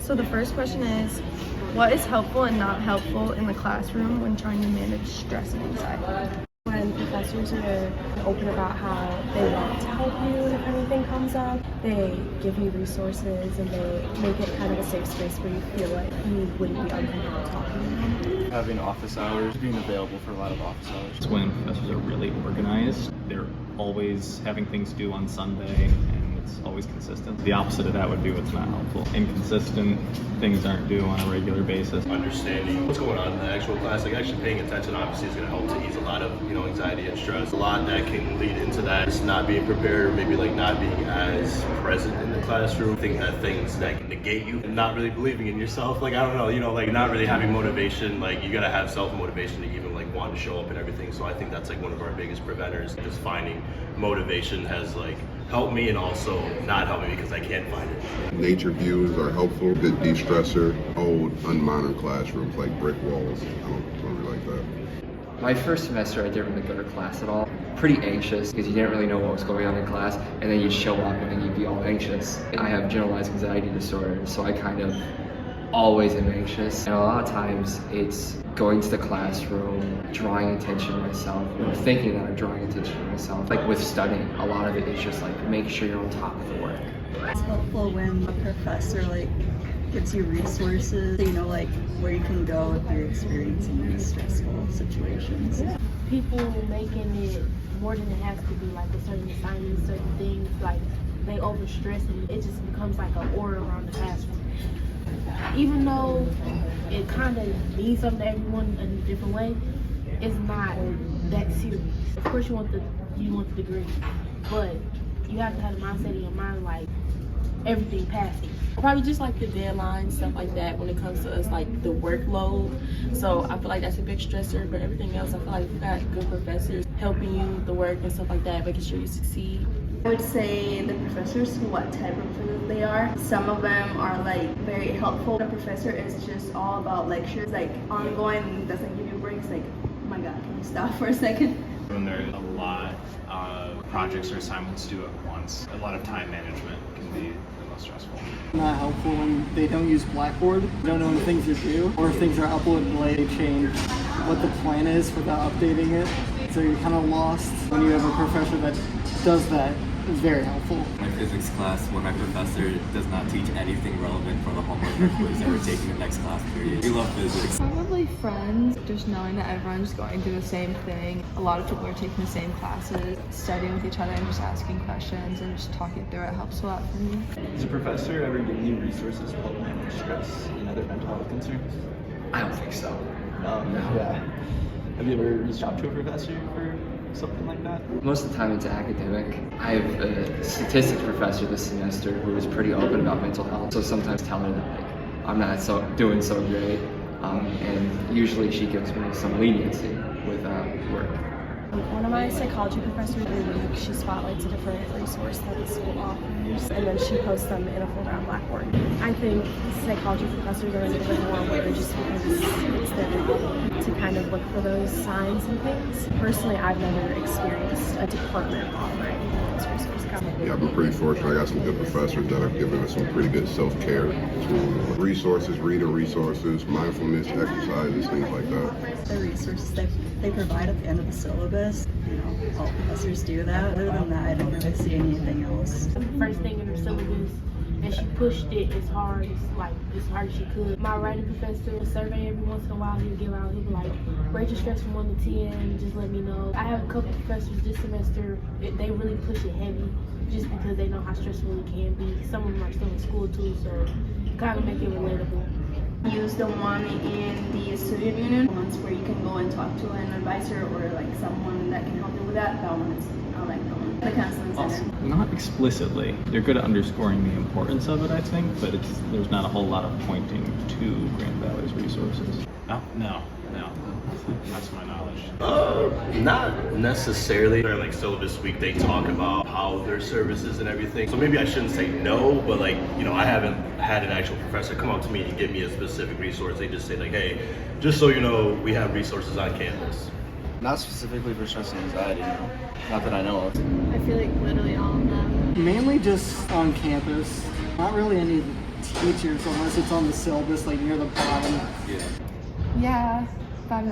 So the first question is, what is helpful and not helpful in the classroom when trying to manage stress and anxiety? When professors are open about how they want to help you if anything comes up, they give you resources and they make it kind of a safe space where you feel like you wouldn't be uncomfortable talking to them. Having office hours, being available for a lot of office hours. It's when professors are really organized. They're always having things due on Sunday, and it's always consistent. The opposite of that would be what's not helpful. Inconsistent, things aren't due on a regular basis. Understanding what's going on in the actual class, like actually paying attention obviously is going to help to ease a lot of, anxiety and stress. A lot that can lead into that is not being prepared, or maybe like not being as present in the classroom. Think that things that can negate you and not really believing in yourself. Like, I don't know, like not really having motivation. Like, you got to have self-motivation to even like want to show up and everything. So I think that's like one of our biggest preventers. Just finding motivation has like helped me, and also not helped me because I can't find it. Nature views are helpful. Good de-stressor. Old, unmodern classrooms like brick walls. I don't really like that. My first semester, I didn't really go to class at all. Pretty anxious because you didn't really know what was going on in class, and then you'd show up and then you'd be all anxious. I have generalized anxiety disorder, so I kind of always am anxious. And a lot of times it's going to the classroom, drawing attention to myself, or thinking that I'm drawing attention to myself. Like with studying, a lot of it is just like make sure you're on top of the work. It's helpful when a professor gives you resources, so you know where you can go if you're experiencing these stressful situations. People making it more than it has to be, like with certain assignments, certain things, like they overstress and it just becomes like an aura around the classroom. Even though it kind of means something to everyone in a different way, it's not that serious. Of course you want the degree, but you have to have the mindset in your mind like everything passing. Probably just like the deadlines, stuff like that when it comes to us, like the workload. So I feel like that's a big stressor, but everything else, I feel like we've got good professors helping you with the work and stuff like that, making sure you succeed. I would say the professors, what type of professor they are. Some of them are very helpful. The professor is just all about lectures, ongoing, doesn't give you breaks, oh my god, can you stop for a second? When there's a lot of projects or assignments due at once, a lot of time management can be the most stressful. Not helpful when they don't use Blackboard, don't know when things are due, or if things are uploaded late, they change what the plan is without updating it. So you're kind of lost. When you have a professor that does that, it's very helpful. My physics class, when my professor does not teach anything relevant for the homework or quiz that we're taking the next class period. We love physics. Probably friends, just knowing that everyone's going through the same thing. A lot of people are taking the same classes, studying with each other and just asking questions and just talking through it helps a lot for me. Does a professor ever give you resources to help manage stress and other mental health concerns? I don't think so. No. Yeah. Have you ever reached out to a professor for something like that? Most of the time it's academic. I have a statistics professor this semester who is pretty open about mental health, so sometimes tell her that I'm not doing so great, and usually she gives me some leniency with work. One of my psychology professors every week, she spotlights a different resource that the school offers, and then she posts them in a folder on Blackboard. I think psychology professors are a little bit more aware just because it's their job to kind of look for those signs and things. Personally, I've never experienced a department offering those resources. Yeah, I've been pretty fortunate. I got some good professors that have given us some pretty good self-care tools. Resources, reading resources, mindfulness exercises, things like that. The resources that they provide at the end of the syllabus, all professors do that. Other than that, I don't really see anything else. The first thing in her syllabus, and she pushed it as hard as she could. My writing professor will survey every once in a while. He'll give out, he'll be like, rate your stress from 1 to 10, just let me know. I have a couple professors this semester, they really push it heavy just because they know how stressful it can be. Some of them are still in school too, so kind of make it relatable. Use the one in the student union, ones where you can go and talk to an advisor or someone that can help you with that. That one is, I like that one. The counseling center. Not explicitly. They're good at underscoring the importance of it, I think, but there's not a whole lot of pointing to Grand Valley's resources. No. That's to my knowledge. Not necessarily. During syllabus week, they talk about how their services and everything. So maybe I shouldn't say no, but I haven't had an actual professor come up to me and give me a specific resource. They just say hey, just so you know, we have resources on campus. Not specifically for stress and anxiety, no. Not that I know of. I feel like literally all of them. Mainly just on campus. Not really any teachers unless it's on the syllabus, like near the bottom. Yeah, but I've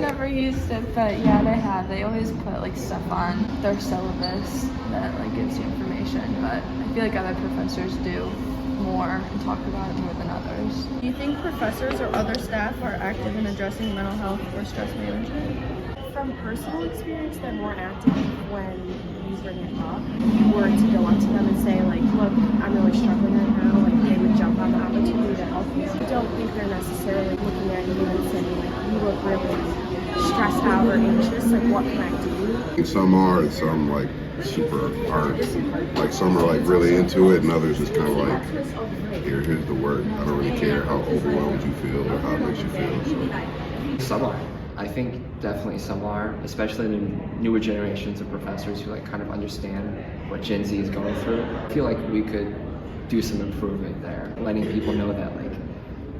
never used it, but yeah, they have. They always put like stuff on their syllabus that like gives you information, but I feel like other professors do more and talk about it more than others. Do you think professors or other staff are active in addressing mental health or stress management? From personal experience, they're more active when you bring it up. If you were to go up to them and say, like, look, I'm really struggling right now, like, they would jump on the opportunity to help you. I don't think they're necessarily looking at you and saying, like, you look really stressed out or anxious, like, what can I do? And some are, and some like super aren't. Like some are like really into it, and others just kind of like, here's the work. I don't really care how overwhelmed you feel or how it makes you feel. So. Some are. I think definitely some are, especially the newer generations of professors who like kind of understand what Gen Z is going through. I feel like we could do some improvement there, letting people know that like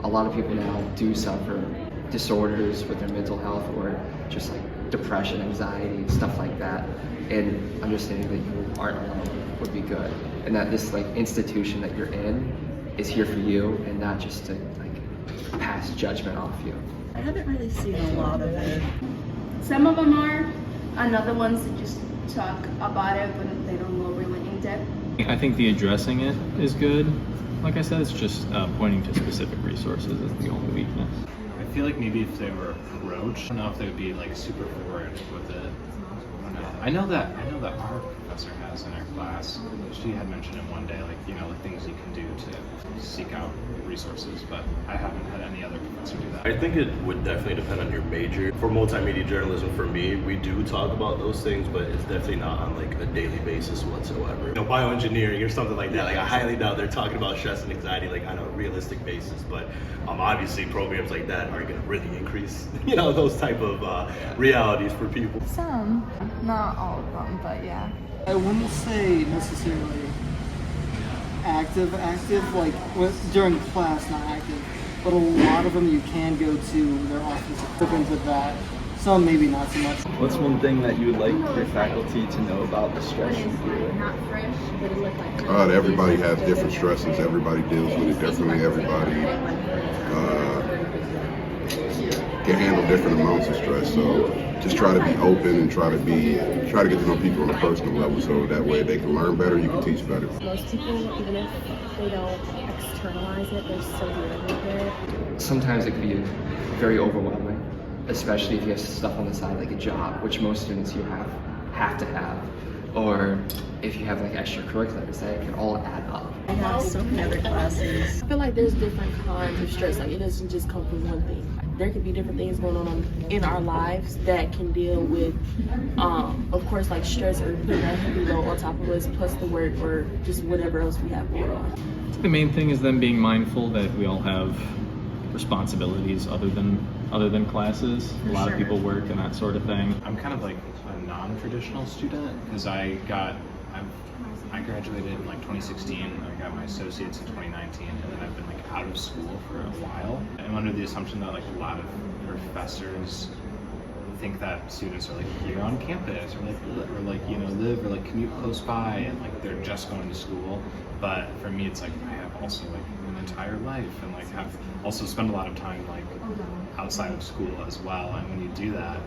a lot of people now do suffer disorders with their mental health or just like depression, anxiety, stuff like that, and understanding that you aren't alone would be good, and that this like institution that you're in is here for you and not just to like pass judgment off you. I haven't really seen a lot of it. Some of them are, and other ones that just talk about it, but they don't go really in depth. I think the addressing it is good. Like I said, it's just pointing to specific resources is the only weakness. I feel like maybe if they were approached, I don't know if they would be like super forward with it. I know that our professor has in our class. She had mentioned it one day, like, you know, like things you can do to seek out resources, but I haven't had any other professor do that. I think it would definitely depend on your major. For multimedia journalism, for me, we do talk about those things, but it's definitely not on like a daily basis whatsoever. You know, bioengineering or something like that. Like I highly doubt they're talking about stress and anxiety like on a realistic basis. But obviously programs like that are going to really increase, you know, those type of realities for people. Some, not all of them, but yeah. I wouldn't say necessarily active, like during class, not active, but a lot of them you can go to their office to look into that. Some maybe not so much. What's one thing that you would like your faculty to know about the stress you feel? Everybody has different stresses. Everybody deals with it differently. Everybody can handle different amounts of stress. So just try to be open and try to get to know people on a personal level, so that way they can learn better, you can teach better. Most people, even if they don't externalize it, they're still dealing with it. Sometimes it can be very overwhelming, especially if you have stuff on the side like a job, which most students here have to have, or if you have like extracurriculars that can all add up. I have so many other classes. I feel like there's different kinds of stress. Like it doesn't just come from one thing. There could be different things going on in our lives that can deal with, of course, like stress or putting that heavy load on top of us, plus the work or just whatever else we have going on. The main thing is then being mindful that we all have responsibilities other than classes. A lot of people work and that sort of thing. I'm kind of like a non-traditional student because I graduated in like 2016. I got my associates in 2019, and then I've been like out of school for a while. I'm under the assumption that like a lot of professors think that students are like here on campus or like you know live or like commute close by and like they're just going to school. But for me, it's like I have also like an entire life and like have also spent a lot of time like outside of school as well. And when you do that,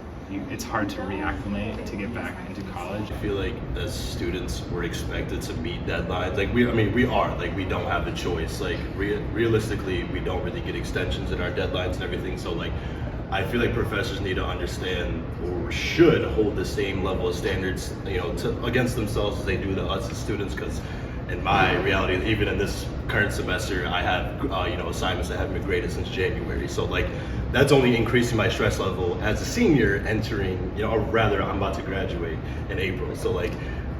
it's hard to reacclimate to get back into college. I feel like as students, we're expected to meet deadlines. Like we are. Like we don't have a choice. Like realistically, we don't really get extensions in our deadlines and everything. So like, I feel like professors need to understand or should hold the same level of standards, you know, against themselves as they do to us as students. Because in my reality, even in this current semester, I have you know, assignments that haven't been graded since January. So like, that's only increasing my stress level as a senior entering, you know, or rather I'm about to graduate in April. So like,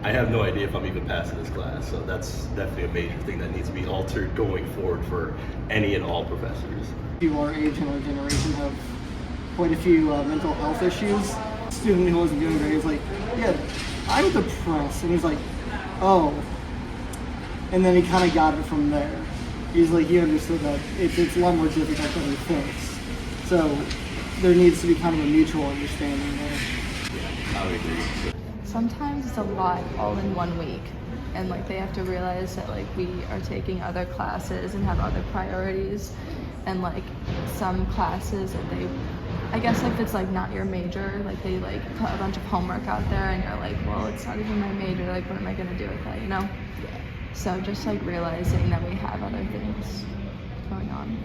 I have no idea if I'm even passing this class. So that's definitely a major thing that needs to be altered going forward for any and all professors. People our age and our generation have quite a few mental health issues. A student who wasn't doing great was like, yeah, I'm depressed. And he's like, oh. And then he kind of got it from there. He's like, he understood that it's a lot more difficult than he thinks. So there needs to be kind of a mutual understanding there. Yeah, I would agree. Sometimes it's a lot all in one week. and like they have to realize that like we are taking other classes and have other priorities, and like some classes that they, I guess if it's like not your major, like they like put a bunch of homework out there and you're like, well, it's not even my major, like what am I gonna do with that, you know? So just like realizing that we have other things going on.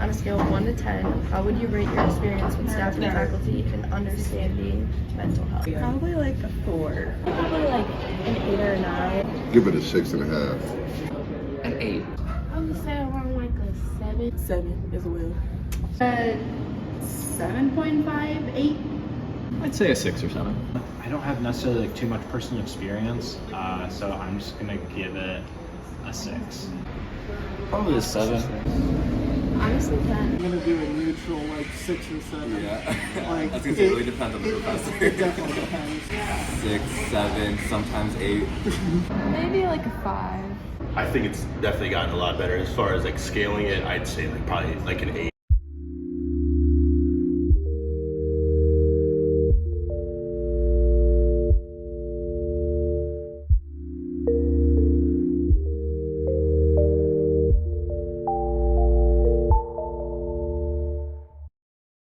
On a scale of 1 to 10, how would you rate your experience with staff and faculty in understanding mental health? Probably like a 4. Probably like an 8 or a 9. Give it a 6.5. An 8. I would say around like a 7. 7 as well. 7.5, 8. I'd say a 6 or 7. I don't have necessarily like too much personal experience, so I'm just gonna give it a 6. Probably a 7. Honestly, 10. I'm gonna do a neutral, like 6 or 7. Yeah. Like, I was gonna say it really depends on the professor. It definitely depends. 6, 7, sometimes 8. Maybe like a 5. I think it's definitely gotten a lot better as far as like scaling it. I'd say like probably like an 8.